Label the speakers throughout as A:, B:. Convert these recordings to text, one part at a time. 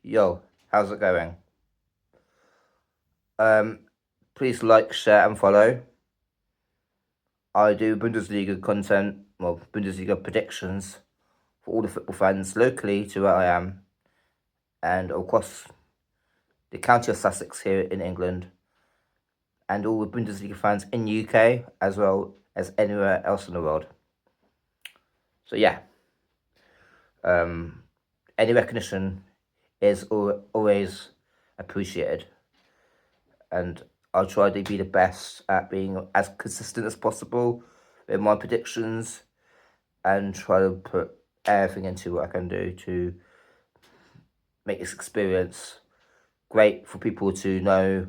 A: Yo, how's it going? Please like, share, and follow. I do Bundesliga content, Bundesliga predictions for all the football fans locally to where I am, and across the county of Sussex here in England, and all the Bundesliga fans in the UK as well as anywhere else in the world. So yeah, any recognition is always appreciated, and I'll try to be the best at being as consistent as possible with my predictions and try to put everything into what I can do to make this experience great for people to know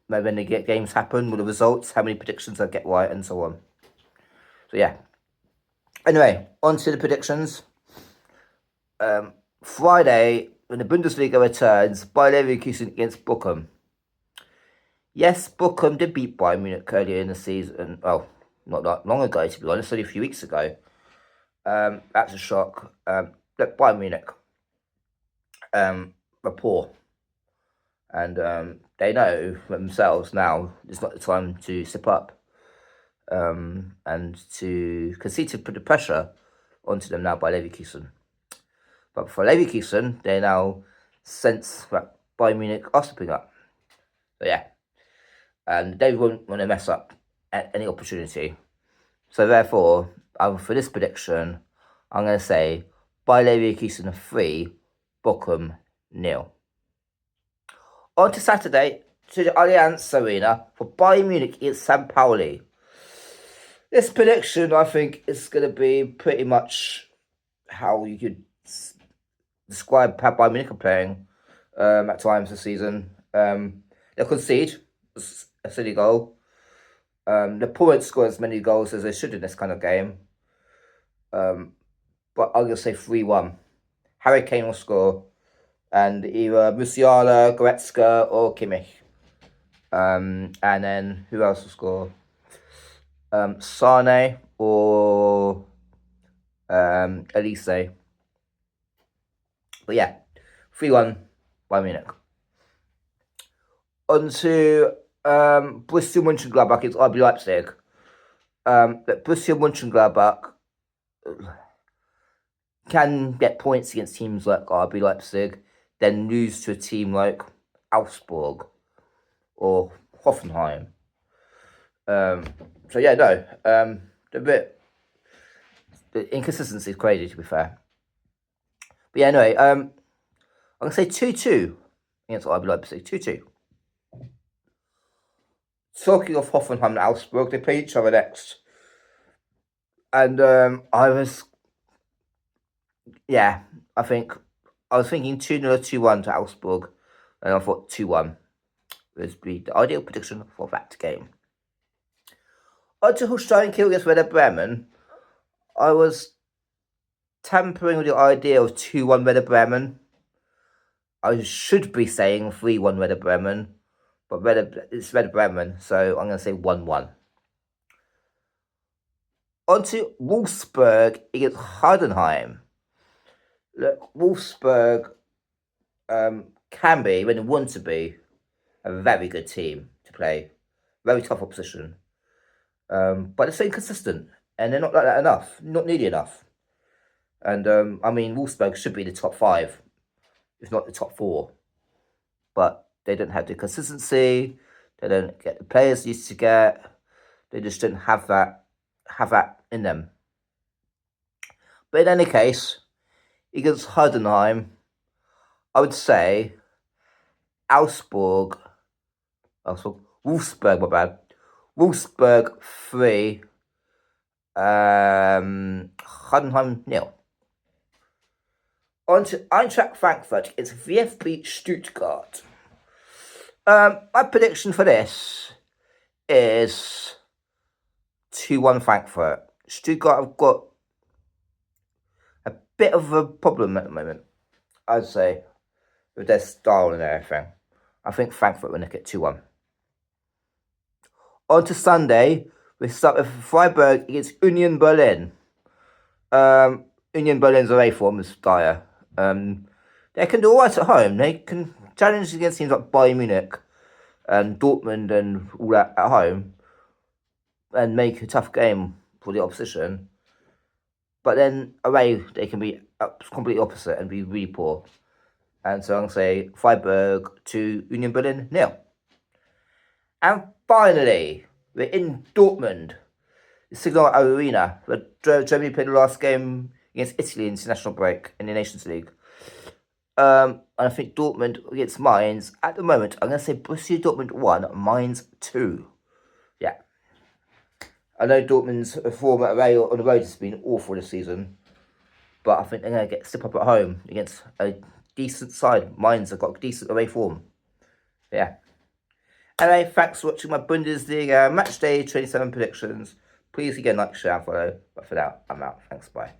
A: when the games happen, what the results, how many predictions I get right, and so on. So yeah. Anyway, on to the predictions. Friday, when the Bundesliga returns, Bayern Leverkusen against Bochum. Yes, Bochum did beat Bayern Munich earlier in the season. Well, not that long ago, to be honest, only a few weeks ago. That's a shock. Look, Bayern Munich were poor. And they know themselves now it's not the time to step up and to concede to put the pressure onto them now by Leverkusen. But for Leverkusen, they now sense that Bayern Munich are stepping up. So yeah, and they won't want to mess up at any opportunity. So therefore, for this prediction, I'm going to say Bayern Leverkusen 3, Bochum 0. On to Saturday, to the Allianz Arena for Bayern Munich against Pauli. This prediction, I think, is going to be pretty much how you could describe how Bayern Munich are playing at times this season. They'll concede a silly goal. They won't score as many goals as they should in this kind of game. But I'm going to say 3-1. Harry Kane will score. And either Musiala, Goretzka, or Kimmich. And then who else will score? Sane or Elise. But yeah, 3-1 Bayern Munich. On to Borussia Monchengladbach against RB Leipzig. But Borussia Monchengladbach can get points against teams like RB Leipzig, then lose to a team like Wolfsburg or Hoffenheim. So yeah, no, the inconsistency is crazy, to be fair. But yeah, anyway, I'm gonna say 2-2 against RB Leipzig. 2-2. Talking of Hoffenheim and Wolfsburg, they play each other next, and I was thinking 2-0 or 2-1 to Wolfsburg, and I thought 2-1 would be the ideal prediction for that game. On to Holstein Kiel against Werder Bremen. I was tampering with the idea of 2-1 Werder Bremen. I should be saying 3-1 Werder Bremen, but it's Werder Bremen, so I'm going to say 1-1. On to Wolfsburg against Heidenheim. Look, Wolfsburg can be, when they want to be, a very good team to play. Very tough opposition. But they're so inconsistent, and they're not like that enough. Not nearly enough. And, Wolfsburg should be the top 5, if not the top 4. But they don't have the consistency. They don't get the players they used to get. They just don't have that in them. But in any case, against Heidenheim, I would say Wolfsburg, my bad. Wolfsburg 3, Heidenheim 0. On to Eintracht Frankfurt, it's VfB Stuttgart. My prediction for this is 2-1 Frankfurt. Stuttgart have got a bit of a problem at the moment, I'd say, with their style and everything. I think Frankfurt will nick it 2-1. On to Sunday, we start with Freiburg against Union Berlin. Union Berlin's away form is dire. They can do all right at home. They can challenge against teams like Bayern Munich and Dortmund and all that at home and make a tough game for the opposition. But then away, they can be completely opposite and be really poor. And so I'm going to say Freiburg to Union Berlin 0. And finally, we're in Dortmund, the Signal Arena, where Germany played the last game against Italy in international break in the Nations League. And I think Dortmund against Mainz, at the moment, I'm going to say Borussia Dortmund 1, Mainz 2. Yeah. I know Dortmund's form away on the road has been awful this season, but I think they're going to step up at home against a decent side. Mainz have got decent away form. Yeah. Anyway, thanks for watching my Bundesliga Matchday 27 predictions. Please again like, share, and follow. But for now, I'm out. Thanks, bye.